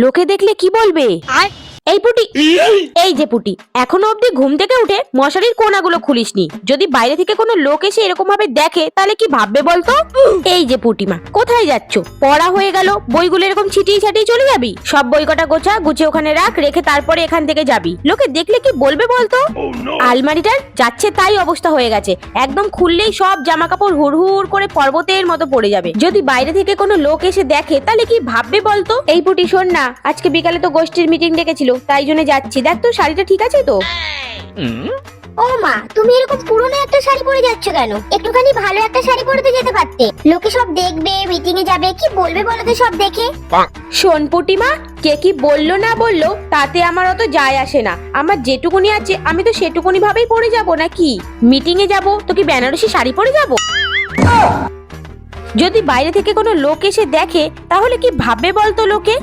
লোকে দেখলে কি বলবে? এই পুটি, এই যে পুটি, এখনো অবধি ঘুম থেকে উঠে মশারির কোনাগুলো খুলিসনি। যদি বাইরে থেকে কোনো লোক এসে এরকম ভাবে দেখে তাহলে কি ভাববে বলতো? এই যে পুটিমা, কোথায় যাচ্ছ? পড়া হয়ে গেল, বইগুলো এরকম ছিটিয়ে ছাটিয়ে চলে যাবি? সব বই কটা গোছা, গুছিয়ে ওখানে রাখ, রেখে তারপরে এখান থেকে যাবি। লোকে দেখলে কি বলবে বলতো? আলমারিটার যাচ্ছে তাই অবস্থা হয়ে গেছে, একদম খুললেই সব জামা কাপড় হুড় করে পর্বতের মতো পড়ে যাবে। যদি বাইরে থেকে কোনো লোক এসে দেখে তাহলে কি ভাববে বলতো? এই পুটি শোন না, আজকে বিকালে তো গোষ্ঠীর মিটিং ডেকেছিল, তাই জন্য যাচ্ছি। দেখ তো শাড়িটা ঠিক আছে তো? ও মা, তুমি এরকম পুরনো একটা শাড়ি পরে যাচ্ছ কেন? একটুখানি ভালো একটা শাড়ি পরে যেতে পারতে। লোকে সব দেখবে, মিটিং এ যাবে, কি বলবে বলো তো সব দেখে? শোন পুটিমা, কে কি বললো না বললো তাতে আমার অত যায় আসে না। আমার যেটুকুনি আছে আমি তো সেটুকুনি ভাবেই পরে যাব নাকি? মিটিং এ যাব তো কি বেনারসি শাড়ি পরে যাব? যদি বাইরে থেকে কোনো লোক এসে দেখে তাহলে কি ভাববে বলতো লোকে?